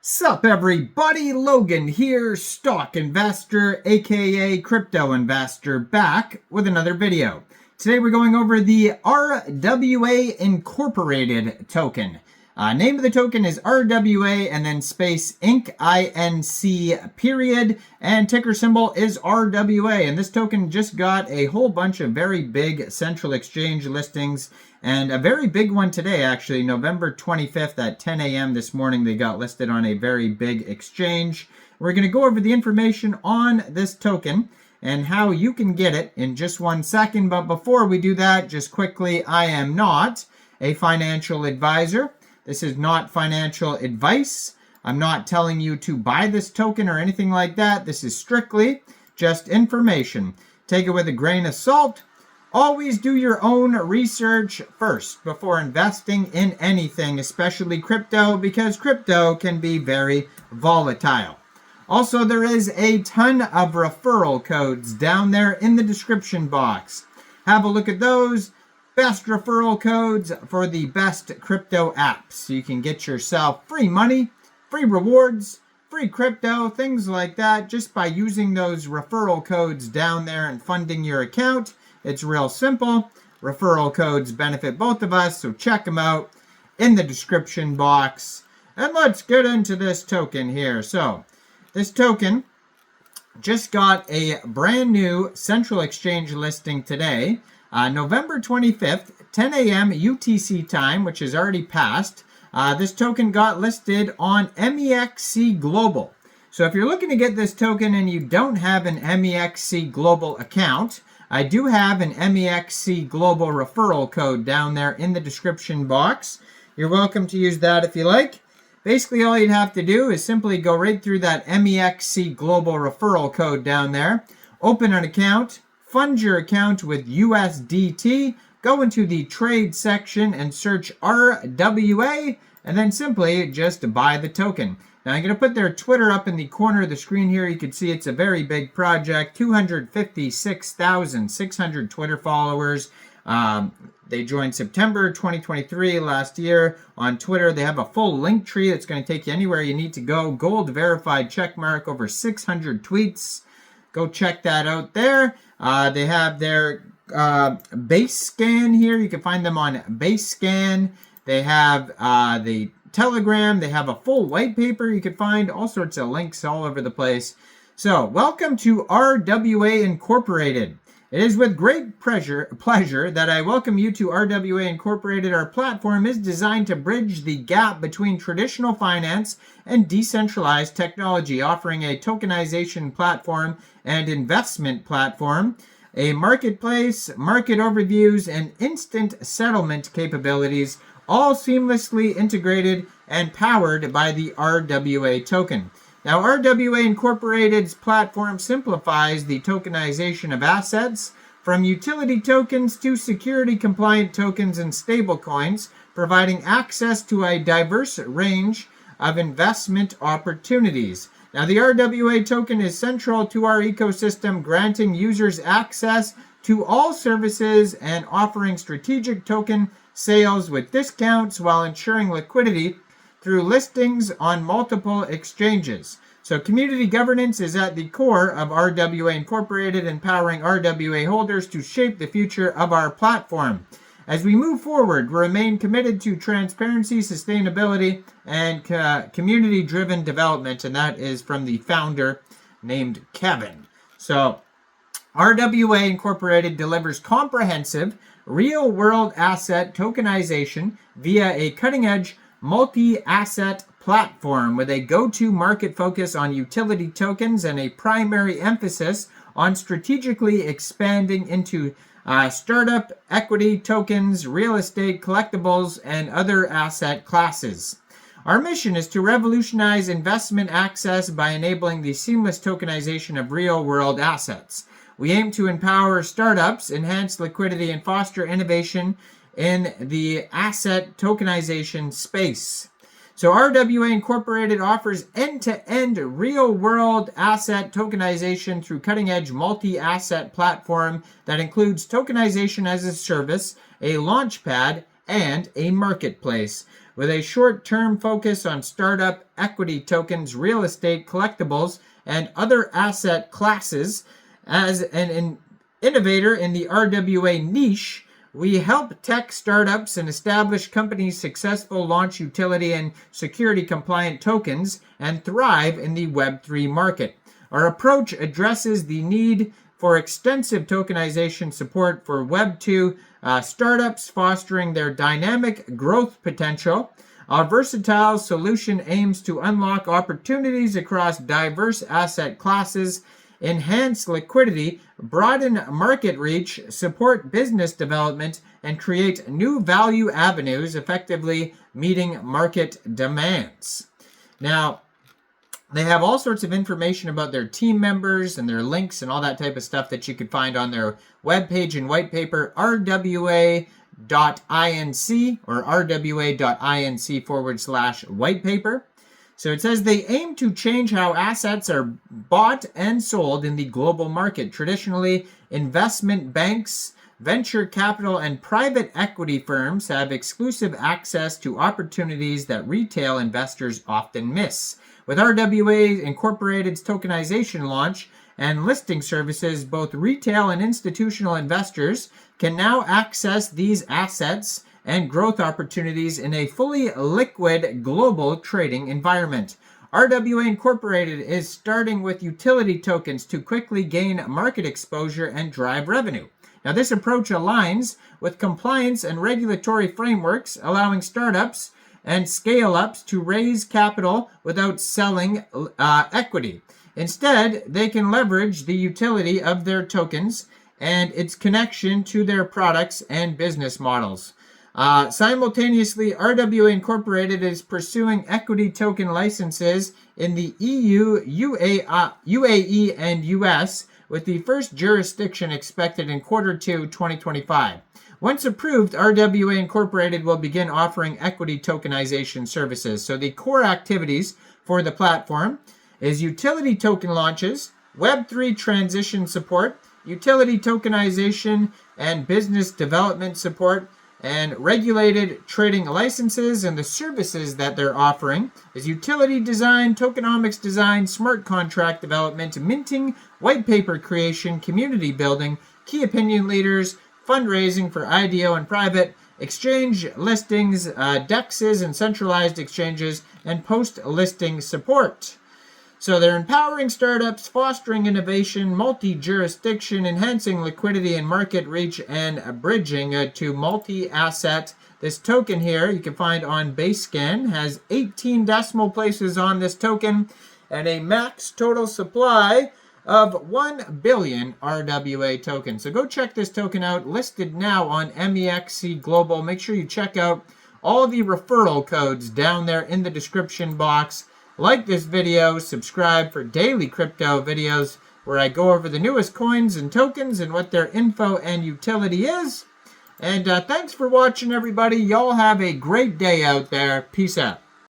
Sup everybody, Logan here, stock investor aka crypto investor, back with another video. Today we're going over the RWA Incorporated token. Name of the token is RWA and then space Inc. INC period, and ticker symbol is RWA. And this token just got a whole bunch of very big central exchange listings, and a very big one today actually, November 25th at 10 a.m. this morning. They got listed on a very big exchange. We're going to go over the information on this token and how you can get it in just 1 second. But before we do that, just quickly, I am not a financial advisor. This is not financial advice. I'm not telling you to buy this token or anything like that. This is strictly just information. Take it with a grain of salt. Always do your own research first before investing in anything, especially crypto, because crypto can be very volatile. Also, there is a ton of referral codes down there in the description box. Have a look at those. Best referral codes for the best crypto apps. You can get yourself free money, free rewards, free crypto, things like that, just by using those referral codes down there and funding your account. It's real simple. Referral codes benefit both of us, so check them out in the description box. And let's get into this token here. So, this token just got a brand new central exchange listing today. November 25th, 10 a.m. UTC time, which has already passed. This token got listed on Mexc Global. So if you're looking to get this token and you don't have an Mexc Global account, I do have an Mexc Global referral code down there in the description box. You're welcome to use that if you like. Basically, all you'd have to do is simply go right through that Mexc Global referral code down there, open an account, fund your account with USDT, go into the trade section and search RWA, and then simply just buy the token. Now I'm going to put their Twitter up in the corner of the screen here. You can see it's a very big project, 256,600 Twitter followers. They joined September 2023 last year on Twitter. They have a full link tree that's going to take you anywhere you need to go. Gold verified check mark, over 600 tweets. Go check that out there. They have their base scan here. You can find them on base scan. They have the Telegram. They have a full white paper. You can find all sorts of links all over the place. So, welcome to RWA Incorporated. It is with great pleasure that I welcome you to RWA Incorporated. Our platform is designed to bridge the gap between traditional finance and decentralized technology, offering a tokenization platform and investment platform, a marketplace, market overviews, and instant settlement capabilities, all seamlessly integrated and powered by the RWA token. Now, RWA Incorporated's platform simplifies the tokenization of assets, from utility tokens to security-compliant tokens and stablecoins, providing access to a diverse range of investment opportunities. Now, the RWA token is central to our ecosystem, granting users access to all services and offering strategic token sales with discounts while ensuring liquidity through listings on multiple exchanges. So community governance is at the core of RWA Incorporated, empowering RWA holders to shape the future of our platform. As we move forward, we remain committed to transparency, sustainability, and community-driven development, and that is from the founder named Kevin. So RWA Incorporated delivers comprehensive real-world asset tokenization via a cutting-edge multi-asset platform with a go-to market focus on utility tokens and a primary emphasis on strategically expanding into startup equity tokens, real estate, collectibles, and other asset classes. Our mission is to revolutionize investment access by enabling the seamless tokenization of real-world assets. We aim to empower startups, enhance liquidity, and foster innovation in the asset tokenization space. So RWA Incorporated offers end-to-end real-world asset tokenization through cutting-edge multi-asset platform that includes tokenization as a service, a launchpad, and a marketplace. with a short-term focus on startup equity tokens, real estate, collectibles, and other asset classes. As an innovator in the RWA niche, we help tech startups and established companies successfully launch utility and security compliant tokens and thrive in the Web3 market. Our approach addresses the need for extensive tokenization support for Web2 startups, fostering their dynamic growth potential. Our versatile solution aims to unlock opportunities across diverse asset classes, enhance liquidity, broaden market reach, support business development, and create new value avenues, effectively meeting market demands. Now, they have all sorts of information about their team members and their links and all that type of stuff that you could find on their webpage and white paper, rwa.inc or rwa.inc/white paper. So it says they aim to change how assets are bought and sold in the global market. Traditionally, investment banks, venture capital, and private equity firms have exclusive access to opportunities that retail investors often miss. With RWA Incorporated's tokenization launch and listing services, both retail and institutional investors can now access these assets and growth opportunities in a fully liquid global trading environment. RWA Incorporated is starting with utility tokens to quickly gain market exposure and drive revenue. Now, this approach aligns with compliance and regulatory frameworks, allowing startups and scale-ups to raise capital without selling equity. Instead, they can leverage the utility of their tokens and its connection to their products and business models. Simultaneously, RWA Incorporated is pursuing equity token licenses in the EU, UAE, and US, with the first jurisdiction expected in Q2 2025. Once approved, RWA Incorporated will begin offering equity tokenization services. So the core activities for the platform is utility token launches, Web3 transition support, utility tokenization and business development support, and regulated trading licenses. And the services that they're offering is utility design, tokenomics design, smart contract development, minting, white paper creation, community building, key opinion leaders, fundraising for IDO and private, exchange listings, DEXs and centralized exchanges, and post-listing support. So they're empowering startups, fostering innovation, multi-jurisdiction, enhancing liquidity and market reach, and bridging to multi-asset. This token here you can find on BaseScan has 18 decimal places on this token and a max total supply of 1 billion RWA tokens. So go check this token out, listed now on Mexc Global. Make sure you check out all the referral codes down there in the description box. Like this video, subscribe for daily crypto videos where I go over the newest coins and tokens and what their info and utility is. And thanks for watching, everybody. Y'all have a great day out there. Peace out.